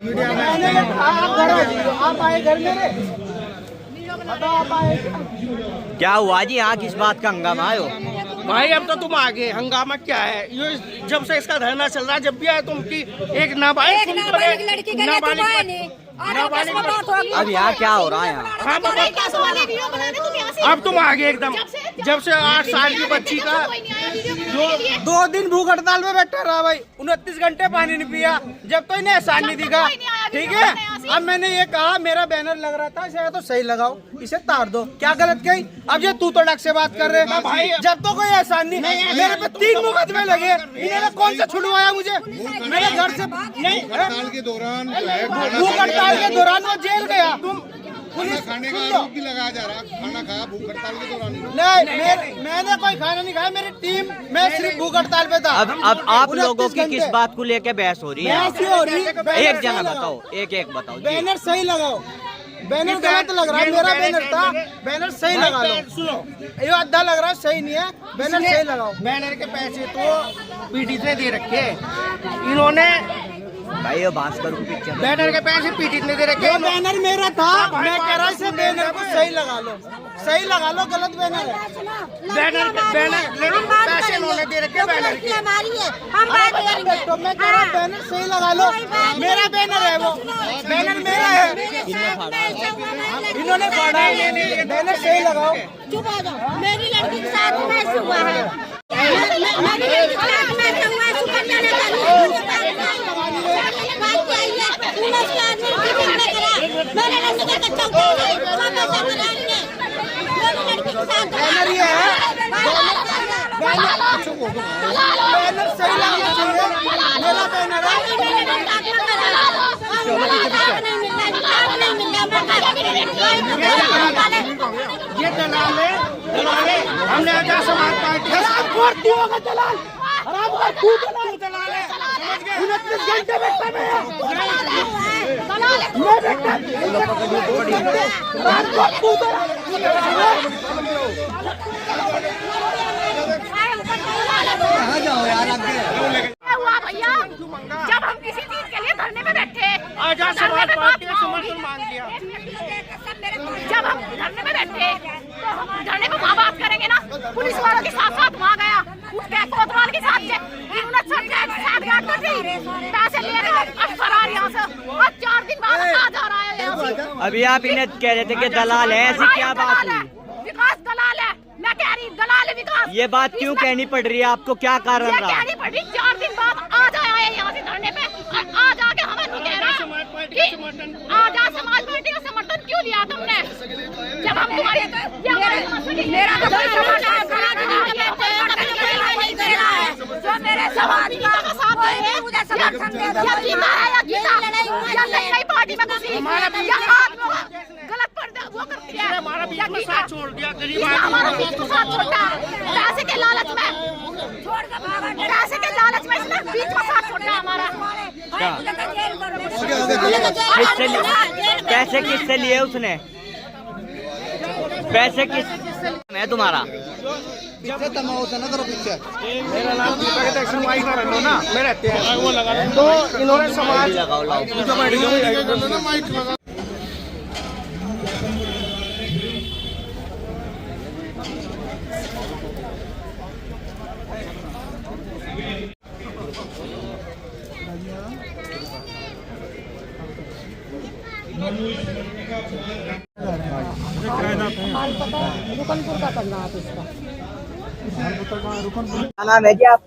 आप आए घर मेरे, बताओ आप आए क्या हुआ जी? यहाँ किस बात का हंगामा आयो? भाई? अब तो तुम आगे, हंगामा क्या है ये? जब से इसका धरना चल रहा है, जब भी आए तुम की एक नाबालिग लड़की के अब यहाँ क्या हो रहा है यहाँ? अब तुम आगे एकदम, जब से 8 साल की बच्ची का 2 दिन भूख हड़ताल में बैठा रहा भाई, 29 घंटे पानी नहीं पिया, जब तो इन्हें एहसान नहीं दिखा। ठीक है, अब मैंने ये कहा मेरा बैनर लग रहा था, इसे तो सही लगाओ, इसे तार दो, क्या गलत कही? अब ये तू तड़क से बात कर रहे हैं भाई, जब तो कोई एहसान नहीं। मेरे पे 3 मुकदमे लगे, इन्होंने कौन सा छुड़वाया मुझे? मेरे घर से नहीं, हड़ताल के दौरान भूख हड़ताल के दौरान वो जेल गया। तुम पुलिस खाने का आरोप भी लगाया जा रहा, खाना खाया भूख हड़ताल के दौरान? नहीं, मैंने कोई खाना नहीं खाया, मेरी टीम, मैं सिर्फ भूख हड़ताल पे था। अब आप लोगों की किस बात को लेकर बहस हो रही है? एक जना बताओ, एक बताओ। बैनर सही लगाओ, बैनर गलत लग रहा है, मेरा बैनर था, बैनर सही लगा लो। सुनो, ये आधा लग रहा है, सही नहीं है, बैनर सही लगाओ। बैनर के पैसे तो पीटी ने दे रखे, इन्होंने भाई ये भास्कर को पिक्चर बैनर के पैसे पीटी ने दे रखे। बैनर मेरा था, मैं कह रहा हूँ बैनर को सही लगा लो, सही लगा लो, गलत बैनर है। बैनर पैसे इन्होंने दे रखे बैनर के, तो मैं कह रहा हूँ बैनर सही लगा लो, मेरा बैनर है, वो बैनर मेरा है, इन्होंने फाड़ा है, बैनर सही लगाओ। चुप हो जाओ, मेरी लड़की के साथ मैच हुआ है, मेरी लड़की के साथ मैच हुआ है, सुकन्या ने बैनर ये है, बैनर सही लगना चाहिए, मेरा बैनर ये दलाल है, हमने आजाद समाज पार्टी दलाल, तू दलाल है, 29 घंटे बैठा हुआ भैया, जब हम किसी चीज के लिए धरने में बैठे, आजाद समाज पार्टी ने समर्थन मांग लिया। जब हम धरने में बैठे तो हम धरने को वहाँ बात करेंगे ना, पुलिस वालों के साथ साथ वहाँ गया, उसके कोतवाल के साथ पैसे ले रहे हैं, फरार यहाँ से, और 4 दिन बाद आ जा रहा है यहाँ से। अभी आप इन्हें कह रहे थे कि दलाल है, ऐसी क्या बात हुई? विकास दलाल है, मैं कह रही दलाल है विकास। ये बात क्यों कहनी पड़ रही है आपको? क्या कारण रहा? कहनी पड़ रही, 4 दिन बाद आ जाया है यहाँ से धरने पे, और आ जाके हमें नहीं कह रहा कि आजाद समाज पार्टी का समर्थन क्यों लिया तुमने, जब हम तुम्हारी मेरा तो कोई समर्थन जो मेरे समाज का साथ है, मुझे समर्थन दे दो। नई पार्टी में गलत वो करती है, हमारा बीच में साथ छोड़ दिया, गरीब हमारा बीच में साथ छोड़ा, पैसे के लालच में, पैसे के लालच में इसने बीच में साथ छोड़ा हमारा। पैसे किससे लिए उसने? पैसे किस है तुम्हारा? मेरा नाम दीपक है, दक्षिण वाई में रहना ना, मैं रहते हैं, वो लगा तो इन्होंने समाज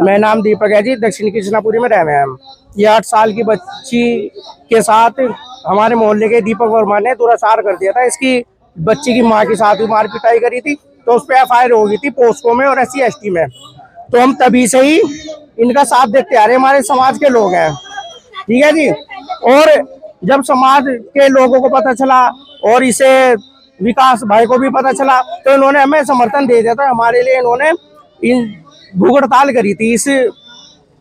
मेरा नाम दीपक है जी, दक्षिण कृष्णापुरी में रह रहे हैं हम। ये 8 साल की बच्ची के साथ हमारे मोहल्ले के दीपक वर्मा ने दुराचार कर दिया था। इसकी बच्ची की माँ के साथ भी मार पिटाई करी थी, तो उस पर FIR हो गई थी पोस्को में और SC ST में। तो हम तभी से ही इनका साथ देखते आ रहे, हमारे समाज के लोग हैं, ठीक है जी। और जब समाज के लोगों को पता चला और इसे विकास भाई को भी पता चला, तो इन्होंने हमें समर्थन दे दिया था। हमारे लिए इन्होंने भूख हड़ताल करी थी इस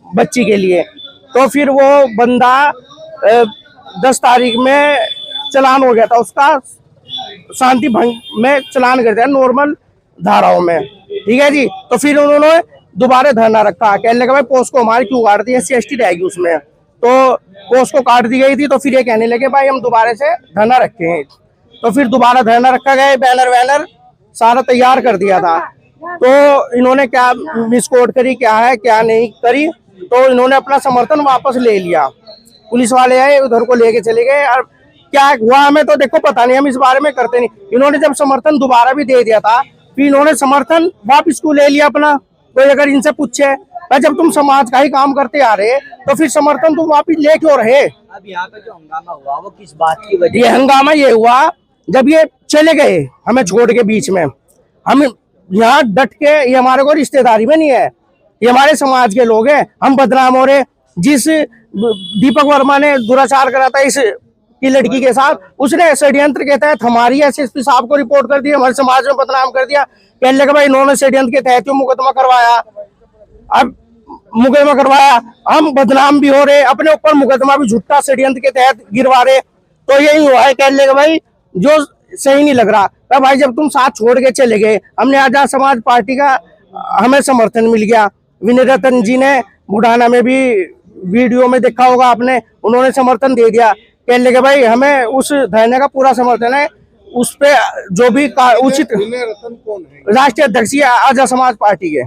बच्ची के लिए। तो फिर वो बंदा 10 तारीख में चालान हो गया था उसका, शांति भंग में चालान कर दिया नॉर्मल धाराओं में, ठीक है जी। तो फिर उन्होंने दोबारा धरना रखा, कहने लगा भाई पोस्ट को हमारी क्यों काट दी, SC ST रहेगी उसमें। तो पोस्ट को काट दी गई थी। तो फिर ये कहने लगे भाई हम दोबारा से धरना रखे हैं, तो फिर दोबारा धरना रखा गया, बैनर वैनर सारा तैयार कर दिया था। तो इन्होंने क्या मिसकोट करी, क्या है क्या नहीं करी, तो इन्होंने अपना समर्थन वापस ले लिया। पुलिस वाले आए, उधर को लेके चले गए। और क्या हुआ हमें तो देखो पता नहीं, हम इस बारे में करते नहीं। इन्होंने जब समर्थन दोबारा भी दे दिया था, फिर इन्होंने समर्थन वापस को ले लिया अपना। कोई अगर इनसे पूछे भाई जब तुम समाज का ही काम करते आ रहे तो फिर समर्थन तुम वापस ले क्यों रहे? अब यहाँ पे जो हंगामा हुआ वो किस बात की वजह? ये हंगामा ये हुआ जब ये चले गए हमें छोड़ के बीच में। हम यहाँ डट के, ये हमारे को रिश्तेदारी में नहीं है, ये हमारे समाज के लोग हैं, हम बदनाम हो रहे। जिस दीपक वर्मा ने दुराचार करा था इस की लड़की के साथ, उसने षड्यंत्र के तहत हमारी एसएसपी साहब को रिपोर्ट कर दी, हमारे समाज में बदनाम कर दिया। कहने लगे भाई इन्होंने षड्यंत्र के तहत मुकदमा करवाया। अब मुकदमा करवाया, हम बदनाम भी हो रहे, अपने ऊपर मुकदमा भी झूठा षड्यंत्र के तहत गिरवा रहे। तो यही हुआ है। कहने लगे भाई जो सही नहीं लग रहा। भाई जब तुम साथ छोड़ के चले गए, हमने आजाद समाज पार्टी का हमें समर्थन मिल गया। विनय रतन जी ने बुढ़ाना में भी वीडियो में देखा होगा आपने, उन्होंने समर्थन दे दिया। कहने लगे भाई हमें उस धरने का पूरा समर्थन है, उस पे जो भी उचित। विनय रतन कौन है? राष्ट्रीय अध्यक्ष आजाद समाज पार्टी के,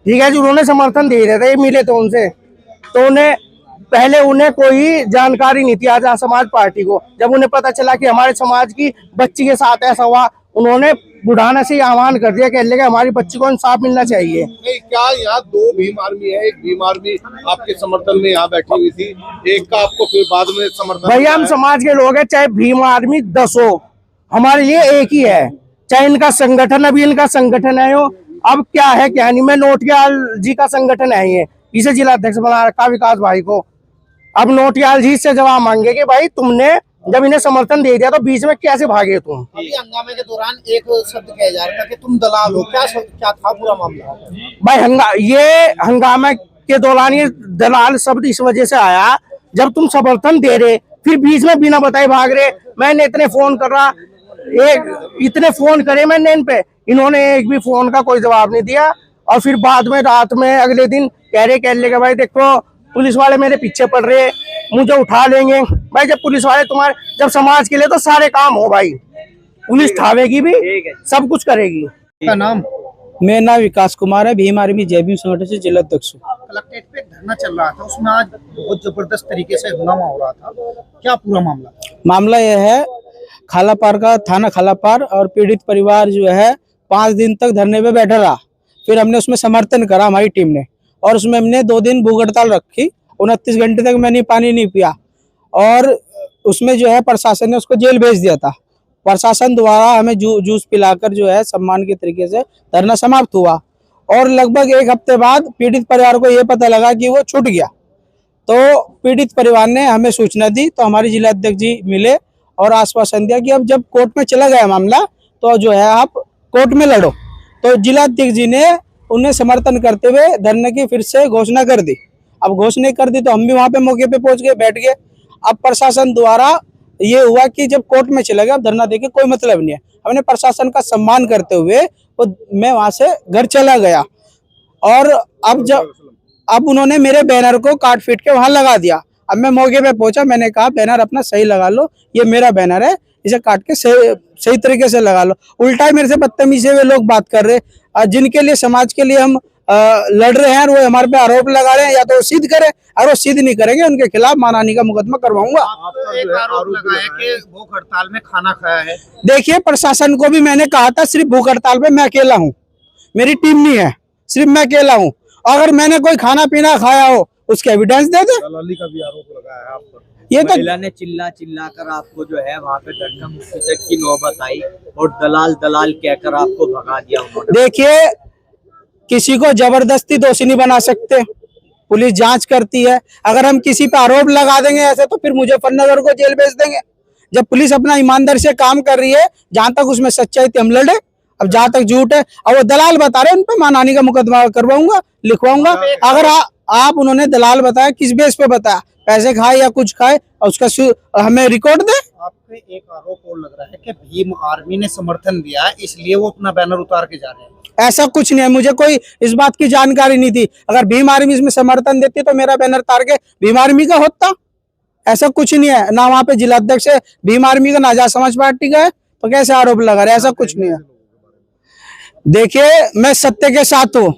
ठीक है जी, उन्होंने समर्थन दे दिया था। ये मिले तो उनसे, तो उन्हें पहले उन्हें कोई जानकारी नहीं थी आजाद समाज पार्टी को। जब उन्हें पता चला कि हमारे समाज की बच्ची के साथ ऐसा हुआ, उन्होंने बुढ़ाना से आह्वान कर दिया, कहने लगे हमारी बच्ची को इंसाफ मिलना चाहिए। नहीं, क्या यहाँ दो भीम आर्मी है? एक भीम आर्मी आपके समर्थन में यहाँ बैठी हुई थी, एक का आपको फिर बाद में समर्थन। भैया हम समाज के लोग हैं, चाहे भीम आर्मी 10 हो, हमारे लिए एक ही है। चाहे इनका संगठन, अभी इनका संगठन है हो, अब क्या है क्या नहीं। मैं नोटियाल जी का संगठन है ये, इसे जिला अध्यक्ष बना रखा विकास भाई को। अब नोटियाल जी से जवाब मांगे कि भाई तुमने जब इन्हें समर्थन दे दिया तो बीच में कैसे भागे तुम? अभी हंगामे के दौरान एक शब्द कहा जा रहा था कि तुम दलाल हो, क्या था पूरा मामला? भाई ये हंगामे के दौरान ये दलाल शब्द इस वजह से आया, जब तुम समर्थन दे रहे फिर बीच में बिना बताए भाग रहे। मैंने इतने फोन कर रहा, इतने फोन करे मैंने इन पे, इन्होंने एक भी फोन का कोई जवाब नहीं दिया। और फिर बाद में रात में अगले दिन कह लेगा भाई देखो पुलिस वाले मेरे पीछे पड़ रहे, मुझे उठा लेंगे। भाई जब पुलिस वाले तुम्हारे, जब समाज के लिए तो सारे काम हो भाई, पुलिस उठावेगी भी, सब कुछ करेगी। का नाम? मेरा नाम विकास कुमार है, भीम आर्मी जय भीम संगठन से जिला अध्यक्ष हूँ। कलेक्ट्रेट पे धरना चल रहा था, उसमें आज बहुत जबरदस्त तरीके से हंगामा हो रहा था, क्या पूरा मामला? मामला यह है, खालापार का थाना खालापार और पीड़ित परिवार जो है 5 दिन तक धरने पे बैठा रहा। फिर हमने उसमें समर्थन करा हमारी टीम ने, और उसमें हमने 2 दिन भूख हड़ताल रखी। 29 घंटे तक मैंने पानी नहीं पिया, और उसमें जो है प्रशासन ने उसको जेल भेज दिया था। प्रशासन द्वारा हमें जूस पिलाकर जो है सम्मान के तरीके से धरना समाप्त हुआ। और लगभग 1 हफ्ते बाद पीड़ित परिवार को ये पता लगा कि वो छूट गया, तो पीड़ित परिवार ने हमें सूचना दी। तो हमारे जिला अध्यक्ष जी मिले और आश्वासन दिया कि अब जब कोर्ट में चला गया मामला तो जो है आप कोर्ट में लड़ो। तो जिला अध्यक्ष जी ने उन्हें समर्थन करते हुए धरने की फिर से घोषणा कर दी। अब घोषणा कर दी तो हम भी वहां पे मौके पे पहुंच गए, बैठ गए। अब प्रशासन द्वारा ये हुआ कि जब कोर्ट में चला गया, अब धरना देके कोई मतलब नहीं है। हमने प्रशासन का सम्मान करते हुए मैं वहां से घर चला गया। और अब उन्होंने मेरे बैनर को काट पीट के वहां लगा दिया। अब मैं मौके पे पहुंचा, मैंने कहा बैनर अपना सही लगा लो, ये मेरा बैनर है, इसे काट के सही तरीके से लगा लो। उल्टा मेरे से बदतमीजी से वे लोग बात कर रहे, जिनके लिए समाज के लिए हम लड़ रहे हैं, वो हमारे पे आरोप लगा रहे हैं। या तो वो सिद्ध करें, अगर वो सिद्ध नहीं करेंगे उनके खिलाफ मानहानि का मुकदमा करवाऊंगा। एक आरोप लगाया कि भूख हड़ताल में खाना खाया है। देखिए, प्रशासन को भी मैंने कहा था सिर्फ भूख हड़ताल पे मैं अकेला हूँ, मेरी टीम नहीं है, सिर्फ मैं अकेला हूँ। अगर मैंने कोई खाना पीना खाया हो उसके एविडेंस दे दे। दलाली का भी आरोप लगाया है आप पर। ये तो महिला ने चिल्ला कर आपको जो है वहाँ पे धक्का मुक्की तक की नौबत आई, और दलाल कहकर आपको भगा दिया उन्होंने। देखिए, किसी को जबरदस्ती दोषी नहीं बना सकते, पुलिस जांच करती है। अगर हम किसी पे आरोप लगा देंगे ऐसे, तो फिर मुजफ्फरनगर को जेल भेज देंगे। जब पुलिस अपना ईमानदारी से काम कर रही है, जहां तक उसमें सच्चाई थी हम लड़े। अब जहां तक झूठ है और वो दलाल बता रहे हैं, उन पे मानहानि का मुकदमा करवाऊंगा, लिखवाऊंगा। आप उन्होंने दलाल बताया, किस बेस पे बताया, पैसे खाए या कुछ खाए, और उसका हमें रिकॉर्ड दे। आपके एक आरोप और लग रहा है कि भीम आर्मी ने समर्थन दिया, इसलिए वो अपना बैनर उतार के जा रहे हैं। ऐसा कुछ नहीं है, मुझे कोई इस बात की जानकारी नहीं थी। अगर भीम आर्मी इसमें समर्थन देती तो मेरा बैनर तार के भीम आर्मी का होता। ऐसा कुछ नहीं है, ना वहाँ पे जिला अध्यक्ष है भीम आर्मी का, ना आजाद समाज पार्टी का है, तो कैसे आरोप लगा रहे? ऐसा कुछ नहीं है। देखिए, मैं सत्य के साथ हूँ,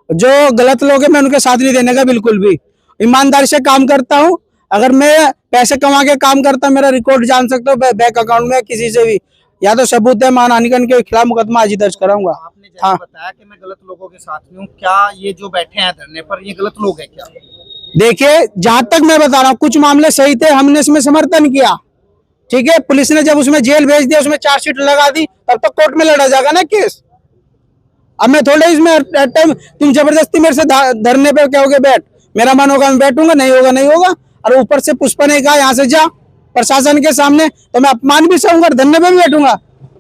जो गलत लोग हैं मैं उनके साथ नहीं देने का बिल्कुल भी। ईमानदारी से काम करता हूँ। अगर मैं पैसे कमा के काम करता, मेरा रिकॉर्ड जान सकते हो बैंक अकाउंट में किसी से भी, या तो सबूत है, मानहानि के खिलाफ मुकदमा आज ही दर्ज कराऊंगा। आपने जैसे बताया कि मैं गलत लोगों के साथ में हूँ, क्या ये जो बैठे हैं धरने पर ये गलत लोग हैं क्या? देखिए, जहां तक मैं बता रहा हूँ, कुछ मामले सही थे, हमने इसमें समर्थन किया, ठीक है। पुलिस ने जब उसमें जेल भेज दिया, उसमें चार्जशीट लगा दी, तब तक कोर्ट में लड़ा जाएगा ना केस। अब मैं थोड़े इसमें टाइम तुम जबरदस्ती मेरे से धरने पे कहोगे बैठ, मेरा मन होगा मैं बैठूंगा, नहीं होगा नहीं होगा। और ऊपर से पुष्पा ने कहा यहाँ से जा प्रशासन के सामने, तो मैं अपमान भी सहूंगा, धरने पे भी बैठूंगा।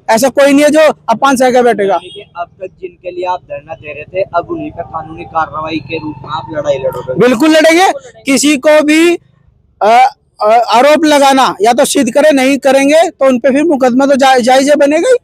ऐसा कोई नहीं है जो अपमान सह के बैठेगा। अब तक जिनके लिए आप धरना दे रहे थे, अब उन्हीं पर कानूनी कार्रवाई के रूप में आप लड़ाई लड़ोगे? बिल्कुल लड़ेंगे। किसी को भी आरोप लगाना या तो सिद्ध करे, नहीं करेंगे तो उनपे फिर मुकदमा तो जायज बनेगा ही।